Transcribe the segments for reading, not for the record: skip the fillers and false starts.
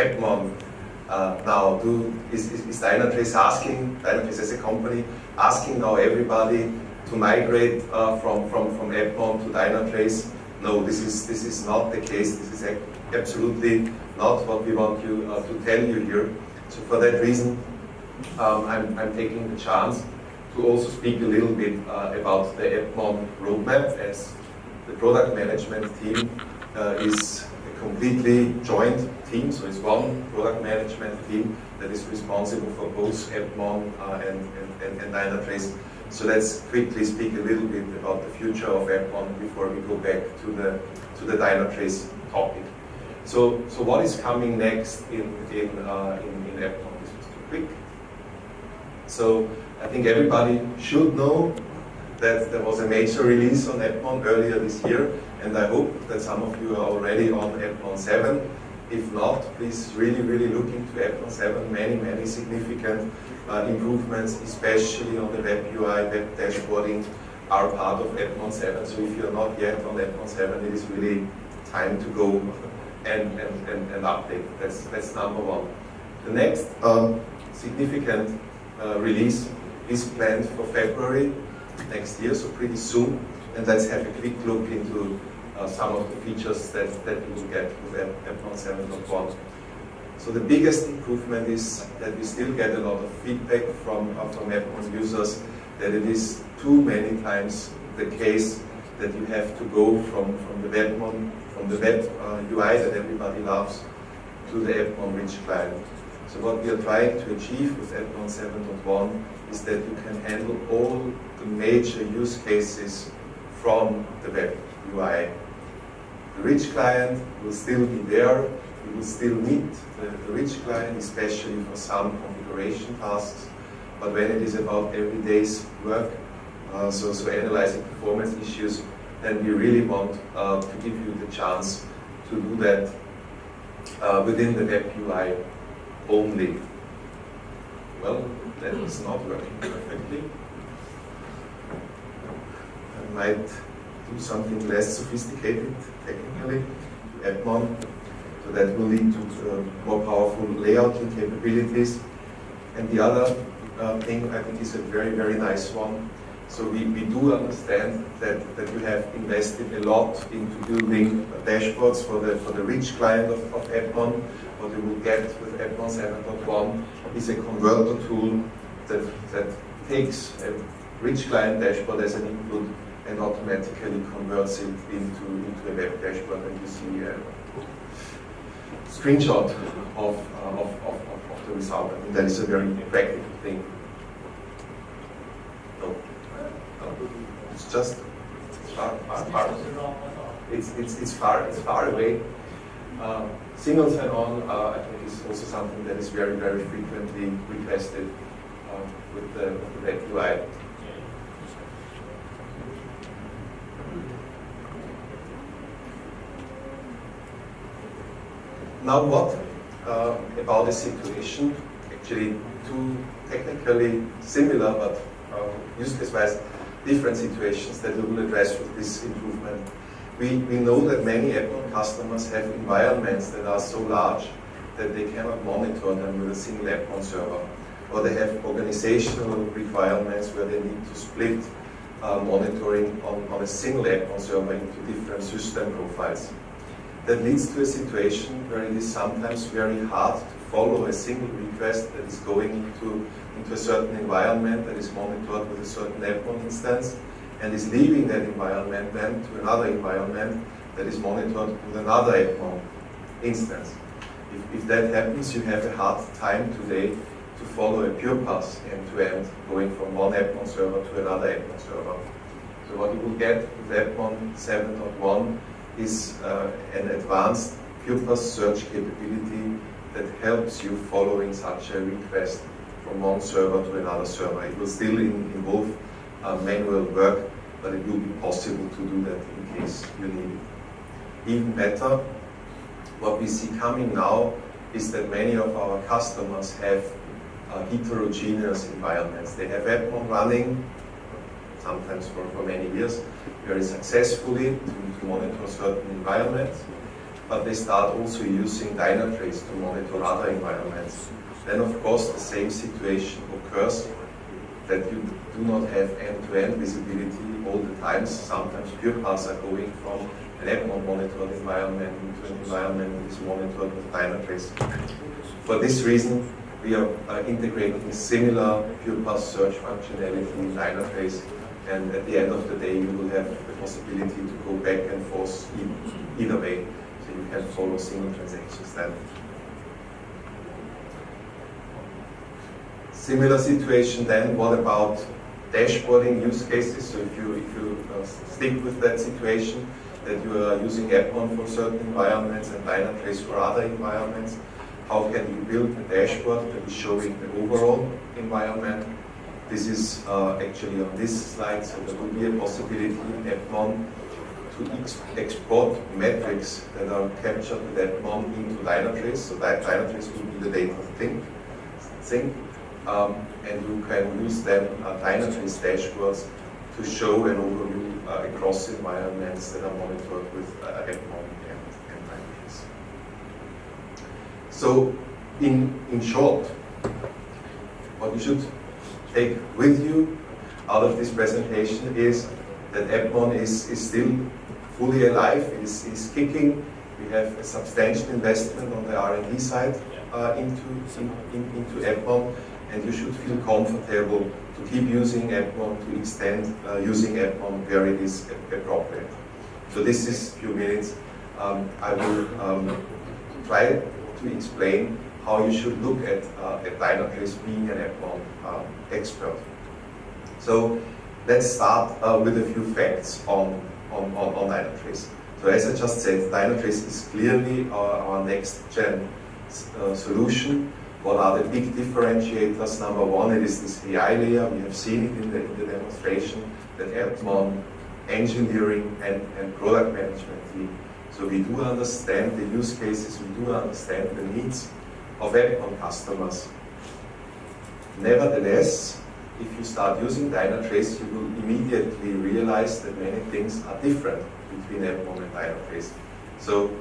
Edmond now? Is Dynatrace asking, Dynatrace as a company, asking now everybody to migrate from Edmond to Dynatrace? No, this is not the case. This is absolutely not what we want you to tell you here. So for that reason, I'm taking the chance to also speak a little bit about the Edmond roadmap, as the product management team is a completely joint team, so it's one product management team that is responsible for both Edmond and Dynatrace. So let's quickly speak a little bit about the future of Edmond before we go back to the Dynatrace topic. So what is coming next in Edmond? This was too quick. So I think everybody should know that there was a major release on Edmond earlier this year, and I hope that some of you are already on Edmond 7. If not, please really look into Edmond 7. Many significant improvements, especially on the web UI, web dashboarding, are part of Edmond 7. So if you're not yet on Edmond 7, it is really time to go and update. That's number one. The next significant release is planned for February next year, so pretty soon. And let's have a quick look into some of the features that you will get with Edmond 7.1. So the biggest improvement is that we still get a lot of feedback from Edmond users that it is too many times the case that you have to go from the web UI that everybody loves to the Edmond rich client. So what we are trying to achieve with Edmond 7.1 is that you can handle all the major use cases from the web UI. The rich client will still be there. You will still need the rich client, especially for some configuration tasks. But when it is about everyday's work, so analyzing performance issues, then we really want to give you the chance to do that within the web UI only. Well, that is not working perfectly. I might do something less sophisticated technically to Edmond, so that will lead to more powerful layouting capabilities. And the other thing I think is a very nice one. So we do understand that you have invested a lot into building dashboards for the rich client of Edmond. What you will get with Edmond 7.1 is a converter tool that takes a rich client dashboard as an input and automatically converts it into a web dashboard, and you see a screenshot of the result. I think that is a very practical thing. No. It's just far. It's far away. Single sign-on, I think, is also something that is very frequently requested with the web UI. Now what about the situation? Actually, two technically similar but use case-wise different situations that we will address with this improvement. We know that many Edmond customers have environments that are so large that they cannot monitor them with a single Edmond server. Or they have organizational requirements where they need to split monitoring on a single Edmond server into different system profiles. That leads to a situation where it is sometimes very hard to follow a single request that is going into a certain environment that is monitored with a certain Edmond instance, and is leaving that environment then to another environment that is monitored with another Edmond instance. If that happens, you have a hard time today to follow a pure path end-to-end, going from one Edmond server to another Edmond server. So what you will get with Edmond 7.1 is an advanced pure path search capability that helps you following such a request from one server to another server. It will still involve manual work, but it will be possible to do that in case you need it. Even better, what we see coming now is that many of our customers have heterogeneous environments. They have Edmond running, sometimes for many years, very successfully to monitor certain environments. but they start also using Dynatrace to monitor other environments. Then of course the same situation occurs, that you do not have end-to-end visibility all the time. Sometimes pure paths are going from an app monitored environment into an environment that is monitored with Dynatrace. For this reason, we are integrating similar pure path search functionality in Dynatrace, and at the end of the day you will have the possibility to go back and forth either way, so you can follow single transactions then. Similar situation then, what about dashboarding use cases? So if you stick with that situation, that you are using Appon for certain environments and Dynatrace for other environments, how can you build a dashboard that is showing the overall environment? This is actually on this slide, so there will be a possibility in Appon to export metrics that are captured with Appon into Dynatrace. So that Dynatrace will be the data sink. And you can use then Dynatrace dashboards to show an overview across environments that are monitored with Appon and Dynatrace. So, in short, what you should take with you out of this presentation is that Appon is still fully alive, is kicking. We have a substantial investment on the R&D side into Appon. And you should feel comfortable to keep using Appon, to extend using Appon where it is appropriate. So this is a few minutes. I will try to explain how you should look at Dynatrace being an Appon expert. So let's start with a few facts on Dynatrace. So as I just said, Dynatrace is clearly our next-gen solution. What are the big differentiators? Number one, it is this AI layer. We have seen it in the demonstration, that Appon engineering and product management team. So we do understand the use cases, we do understand the needs of Appon customers. Nevertheless, if you start using Dynatrace, you will immediately realize that many things are different between Appon and Dynatrace. So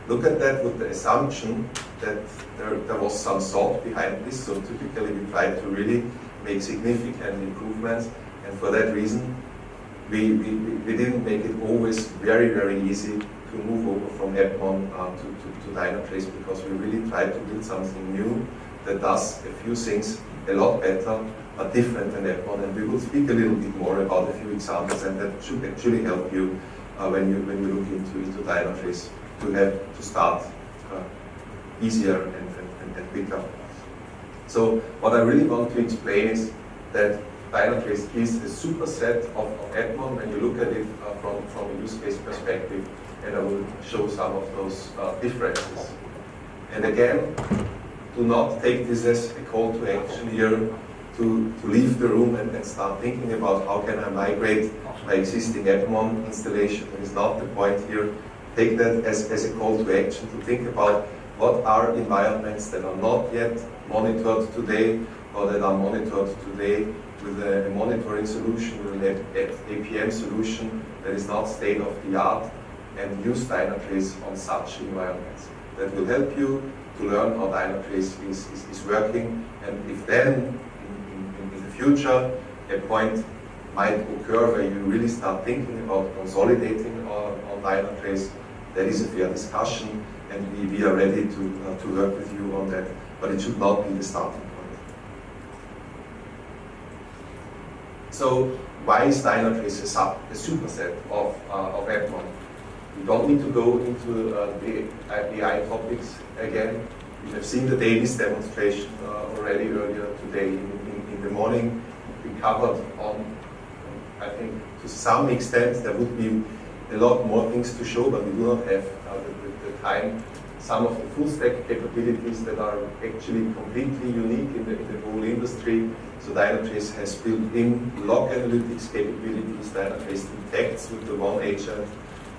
look at that with the assumption that there was some thought behind this. So typically we try to really make significant improvements, and for that reason we didn't make it always very, very easy to move over from Appon to Dynatrace, because we really tried to build something new that does a few things a lot better, but different than Appon. And we will speak a little bit more about a few examples, and that should actually help you when you look into Dynatrace, to start easier and quicker. So what I really want to explain is that Dynatrace is a superset of Appon when you look at it from a use case perspective, and I will show some of those differences. And again, do not take this as a call to action here to leave the room and start thinking about how can I migrate my existing Appon installation. That is not the point here. Take that as a call to action to think about what are environments that are not yet monitored today, or that are monitored today with a monitoring solution, with an APM solution that is not state of the art, and use Dynatrace on such environments. That will help you to learn how Dynatrace is working, and if then in the future a point might occur where you really start thinking about consolidating on Dynatrace, that is a fair discussion, and we are ready to work with you on that, but it should not be the starting point. So why is Dynatrace a superset of Appon? You don't need to go into the AI topics again. You have seen the Davis demonstration already earlier today. In the morning, we covered on, I think to some extent, there would be a lot more things to show, but we do not have the time. Some of the full stack capabilities that are actually completely unique in the whole industry. So Dynatrace has built in log analytics capabilities. Dynatrace detects with the one agent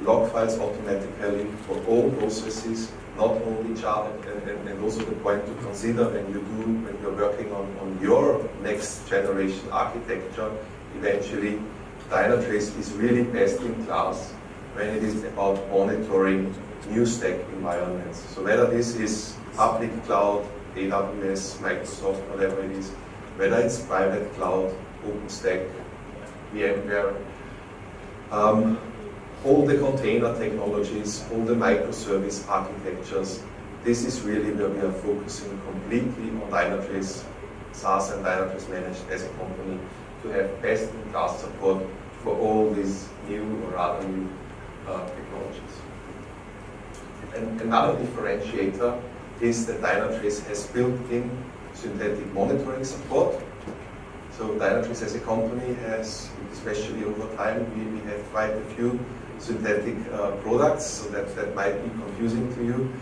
log files automatically for all processes, not only Java, and also the point to consider when you're working on your next generation architecture. Eventually, Dynatrace is really best in class when it is about monitoring new stack environments. So whether this is public cloud, AWS, Microsoft, whatever it is, whether it's private cloud, OpenStack, VMware, all the container technologies, all the microservice architectures, this is really where we are focusing completely on Dynatrace SaaS and Dynatrace Managed as a company to have best-in-class support for all these new or rather new technologies. And another differentiator is that Dynatrace has built-in synthetic monitoring support. So Dynatrace as a company has, especially over time, we have quite a few synthetic products, so that might be confusing to you.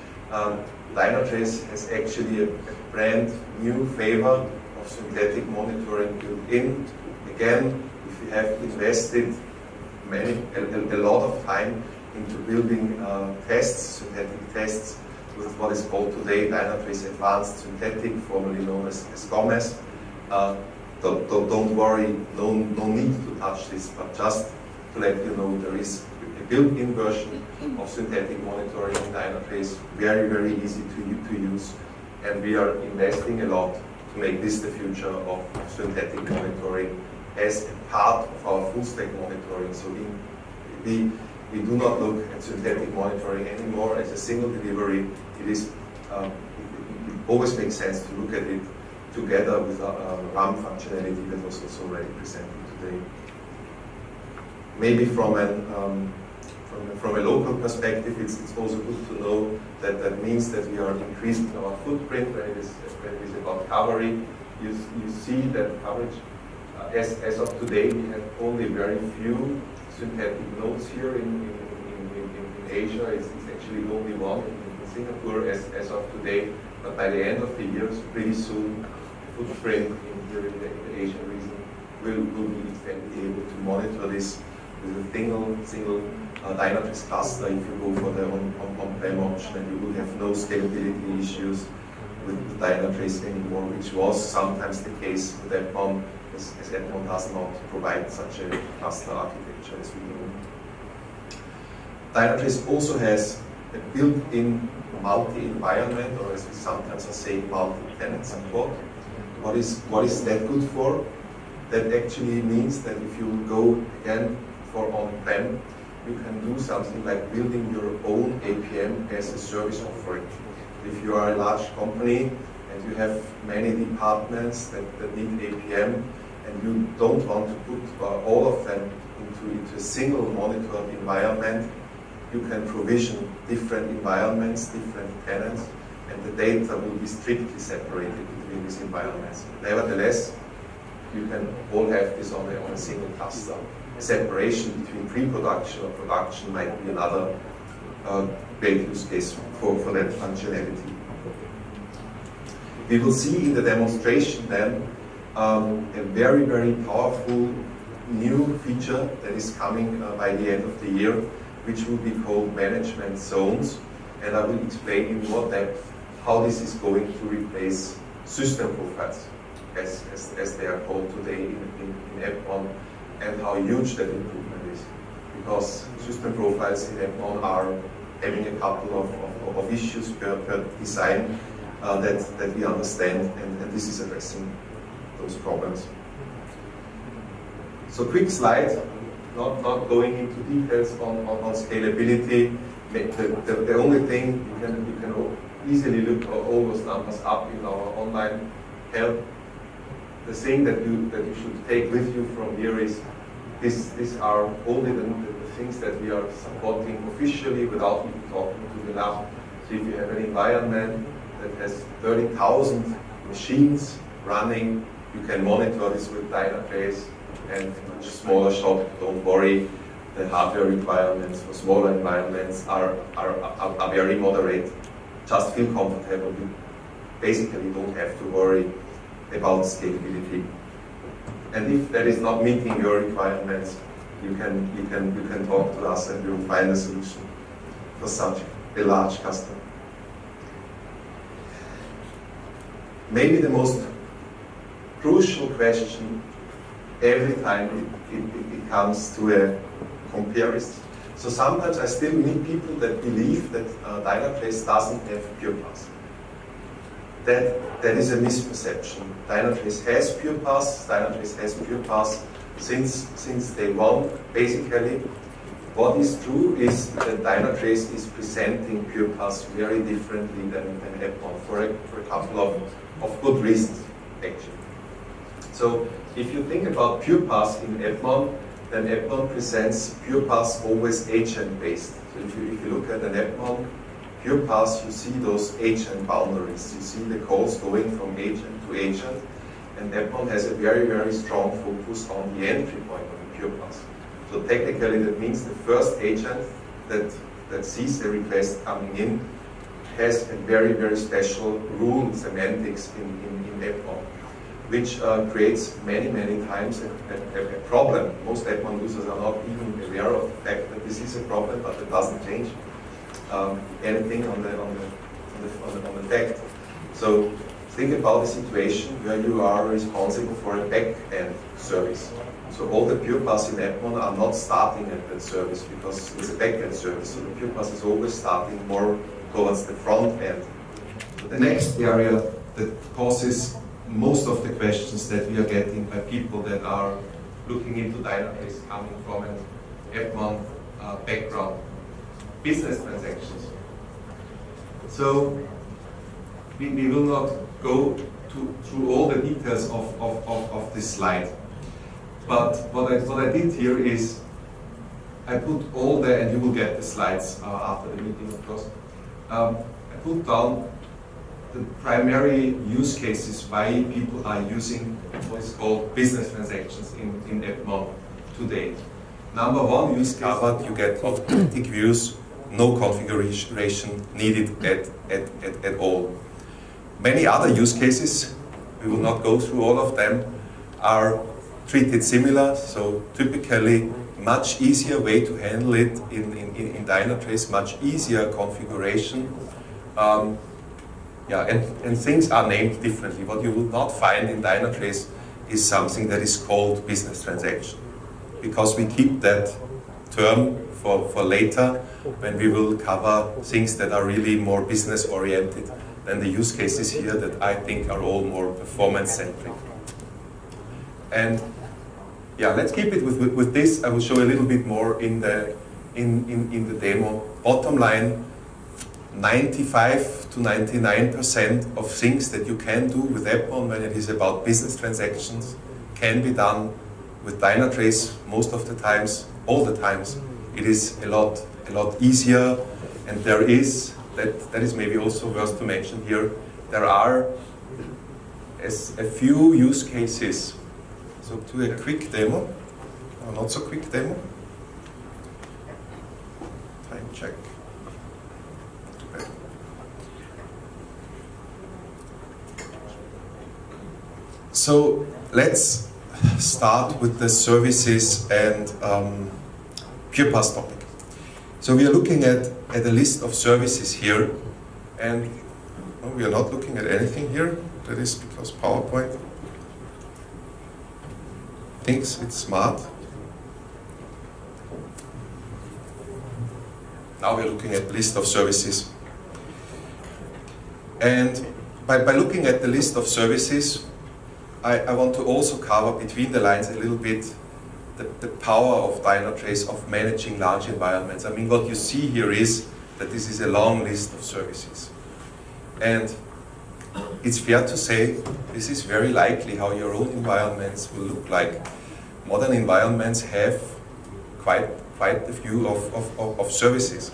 Dynatrace has actually a brand new flavor of synthetic monitoring built in. Again, if you have invested a lot of time into building tests, synthetic tests, with what is called today Dynatrace Advanced Synthetic, formerly known as GOMES. Don't worry, no need to touch this, but just to let you know, there is a built-in version of synthetic monitoring in Dynatrace, very, very easy to use, and we are investing a lot to make this the future of synthetic monitoring as a part of our full stack monitoring. So we do not look at synthetic monitoring anymore as a single delivery. It always makes sense to look at it together with RAM functionality that was also already presented today. Maybe from a local perspective, it's also good to know that that means that we are increasing our footprint when it is about coverage. You see that coverage, as of today, we have only very few synthetic nodes here in Asia. It's actually only one in Singapore as of today, but by the end of the year, so pretty soon, footprint in the Asian region will be extended, able to monitor this with a single Dynatrace cluster. If you go for the on-prem option, and you will have no scalability issues with Dynatrace anymore, which was sometimes the case with Edmond, as Edmond does not provide such a cluster architecture as we know. Dynatrace also has a built-in multi-environment, or as we sometimes are saying, multi-tenant support. What is that good for? That actually means that if you go again for on-prem, you can do something like building your own APM as a service offering. If you are a large company and you have many departments that need APM, and you don't want to put all of them into a single monitored environment, you can provision different environments, different tenants, and the data will be strictly separated between these environments. Nevertheless, you can all have this on a single cluster. Separation between pre-production or production might be another great use case for that functionality. We will see in the demonstration then a very, very powerful new feature that is coming by the end of the year, which will be called management zones, and I will explain in more depth how this is going to replace system profiles, as they are called today in Epon, and how huge that improvement is. Because system profiles in Epon are having a couple of issues per design that we understand, and this is addressing those problems. So quick slide, not going into details on scalability. The only thing you can easily look all those numbers up in our online help. The thing that you should take with you from here is these are only the things that we are supporting officially without even talking to the lab. So if you have an environment that has 30,000 machines running, you can monitor this with Dynatrace, and in a smaller shop, don't worry, the hardware requirements for smaller environments are very moderate. Just feel comfortable. You basically don't have to worry about scalability. And if that is not meeting your requirements, you can talk to us and we will find a solution for such a large customer. Maybe the most crucial question every time it comes to a comparison So sometimes I still meet people that believe that Dynatrace doesn't have pure paths. That is a misperception. Dynatrace has pure paths. Dynatrace has pure paths since day one. Basically, what is true is that Dynatrace is presenting pure paths very differently than Epon for a couple of good reasons, actually. So if you think about pure paths in Epon, then Epon presents pure paths always agent-based. So if you look at an Epon pure paths, you see those agent boundaries. You see the calls going from agent to agent, and Epon has a very, very strong focus on the entry point of the pure path. So technically that means the first agent that sees the request coming in has a very, very special rule semantics in Epon, which creates many, many times a problem. Most Epon users are not even aware of the fact that this is a problem, but it doesn't change anything on the fact. So think about a situation where you are responsible for a back-end service. So all the pure paths in Epon are not starting at that service because it's a back-end service. So the pure path is always starting more towards the front end. So the next area that causes most of the questions that we are getting by people that are looking into Dynatrace coming from an Epon background, business transactions. So we will not go through all the details of this slide. But what I did here is I put all the, and you will get the slides after the meeting, of course. I put down the primary use cases why people are using what is called business transactions in Epon today. Number one use case, covered, you get automatic views, no configuration needed at all. Many other use cases, we will not go through all of them, are treated similar, so typically much easier way to handle it in Dynatrace, much easier configuration. And things are named differently. What you will not find in Dynatrace is something that is called business transaction, because we keep that term for later when we will cover things that are really more business oriented than the use cases here that I think are all more performance centric. And yeah, let's keep it with this. I will show a little bit more in the demo. Bottom line, 95 to 99% of things that you can do with Epon when it is about business transactions can be done with Dynatrace most of the times, all the times. It is a lot easier, and there is, that is maybe also worth to mention here, there are a few use cases. So to a quick demo, or not so quick demo. Time check. Okay. So let's start with the services and pure path topic. So we are looking at a list of services here, and we are not looking at anything here. That is because PowerPoint thinks it's smart. Now we're looking at the list of services. And by looking at the list of services, I want to also cover between the lines a little bit the power of Dynatrace of managing large environments. I mean, what you see here is that this is a long list of services. And it's fair to say this is very likely how your own environments will look like. Modern environments have quite a few of services.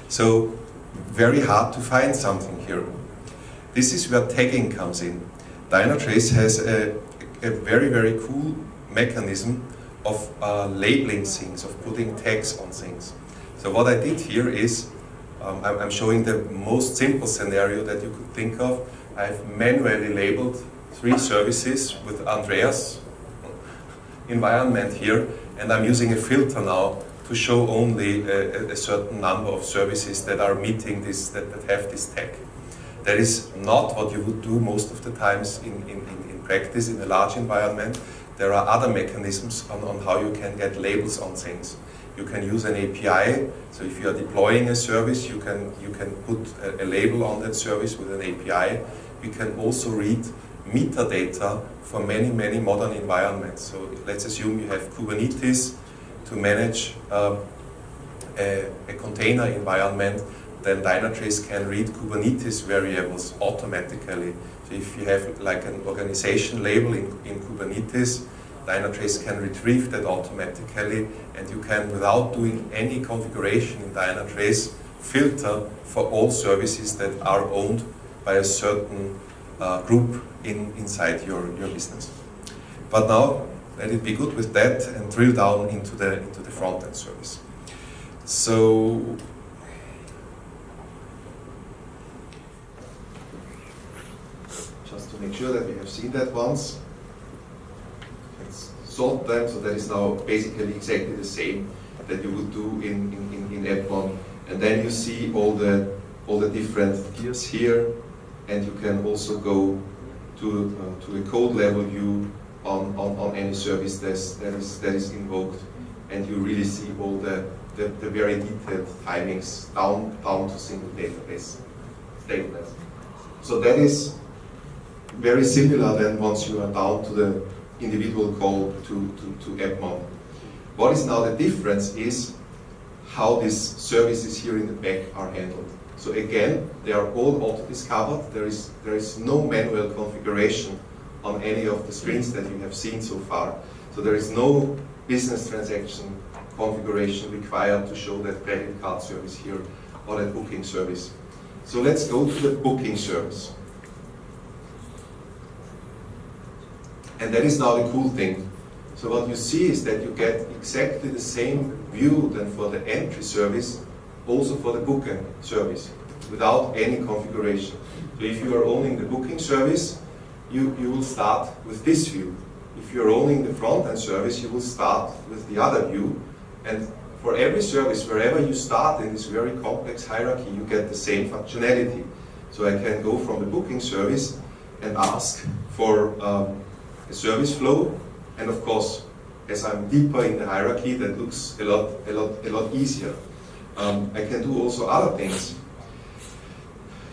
So very hard to find something here. This is where tagging comes in. Dynatrace has a very, very cool mechanism of labeling things, of putting tags on things. So what I did here is, I'm showing the most simple scenario that you could think of. I've manually labeled 3 services with Andreas environment here, and I'm using a filter now to show only a certain number of services that are meeting this, that have this tag. That is not what you would do most of the times in practice in a large environment. There are other mechanisms on how you can get labels on things. You can use an API. So if you are deploying a service, you can put a label on that service with an API. We can also read metadata for many modern environments. So let's assume you have Kubernetes to manage a container environment. Then Dynatrace can read Kubernetes variables automatically. So if you have like an organization label in Kubernetes, Dynatrace can retrieve that automatically, and you can, without doing any configuration in Dynatrace, filter for all services that are owned by a certain group inside your business. But now, let it be good with that and drill down into the front-end service. So, just to make sure that we have seen that once. Let's sort them, so that is now basically exactly the same that you would do in app1. And then you see all the different tiers here, and you can also go to a code level view on any service that is invoked, and you really see all the very detailed timings down to single database statements. So that is very similar then once you are down to the individual call to app1. What is now the difference is how these services here in the back are handled. So again, they are all auto-discovered. There is no manual configuration on any of the screens that you have seen so far. So there is no business transaction configuration required to show that credit card service here or that booking service. So let's go to the booking service. And that is now the cool thing. So what you see is that you get exactly the same view than for the entry service, also for the booking service, without any configuration. So if you are owning the booking service, you will start with this view. If you're owning the front-end service, you will start with the other view. And for every service, wherever you start in this very complex hierarchy, you get the same functionality. So I can go from the booking service and ask for a service flow. And of course, as I'm deeper in the hierarchy, that looks a lot easier. I can do also other things.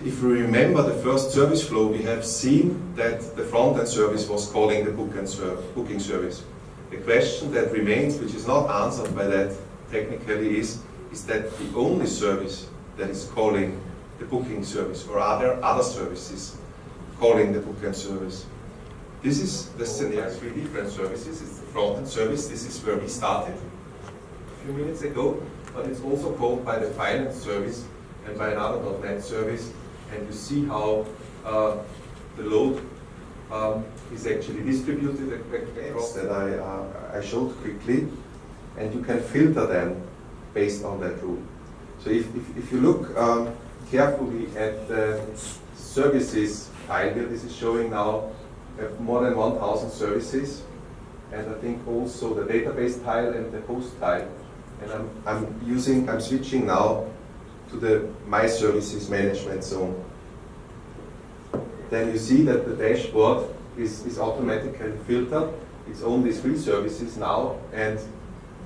If we remember the first service flow, we have seen that the front-end service was calling the booking service. The question that remains, which is not answered by that technically, is that the only service that is calling the booking service, or are there other services calling the booking service? This is the scenario, 3 different services. It's the front-end service. This is where we started a few minutes ago, but it's also called by the finance service and by another .NET service. And you see how the load is actually distributed across that I showed quickly, and you can filter them based on that rule. So if you look carefully at the services file here, this is showing now more than 1,000 services, and I think also the database tile and the host tile. And I'm switching now to the My Services Management Zone. Then you see that the dashboard is automatically filtered. It's only 3 services now and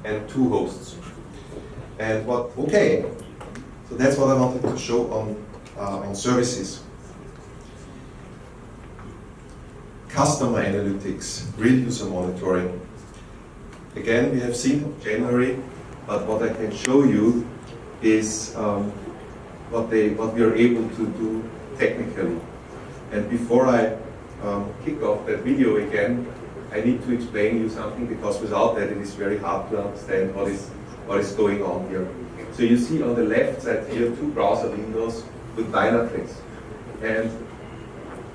2 hosts. And okay, so that's what I wanted to show on services. Customer analytics, real user monitoring. Again, we have seen January, but what I can show you is what we are able to do technically. And before I kick off that video again, I need to explain you something, because without that it is very hard to understand what is going on here. So you see on the left side here 2 browser windows with Dynatrace. And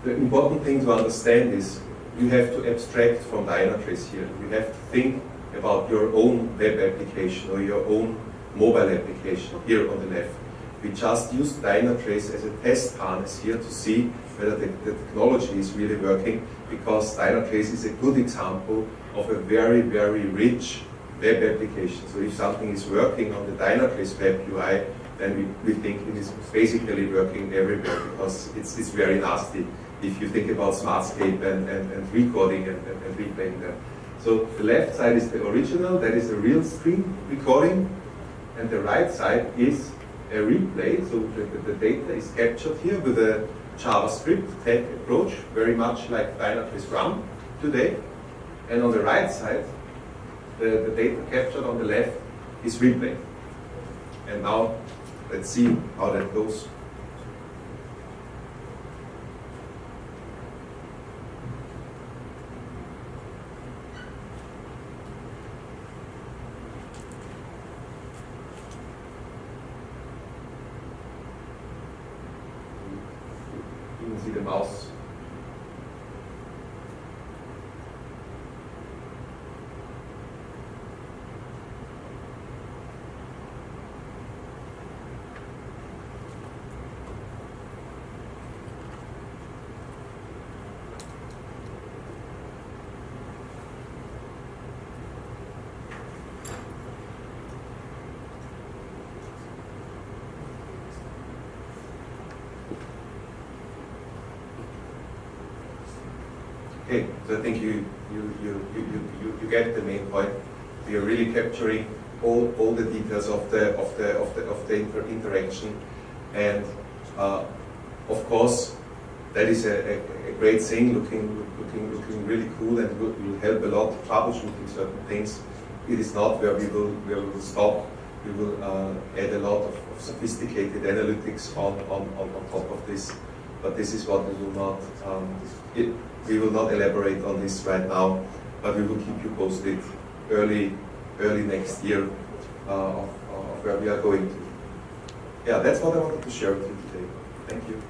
the important thing to understand is you have to abstract from Dynatrace here. You have to think about your own web application or your own mobile application here on the left. We just used Dynatrace as a test harness here to see whether the technology is really working, because Dynatrace is a good example of a very rich web application. So if something is working on the Dynatrace web UI, then we think it is basically working everywhere, because it's very nasty if you think about Smartscape and recording and replaying them. So the left side is the original, that is a real screen recording, and the right side is a replay. So the data is captured here with a JavaScript tag approach, very much like Dynatrace run today. And on the right side, the data captured on the left is replayed. And now let's see how that goes. You can see the mouse. Okay, so I think you get the main point. We are really capturing all the details of the interaction, and of course that is a great thing, looking really cool, and will help a lot troubleshooting certain things. It is not where we will stop. We will add a lot of sophisticated analytics on top of this. But this is what we will not. We will not elaborate on this right now, but we will keep you posted early next year of where we are going to. Yeah, that's what I wanted to share with you today. Thank you.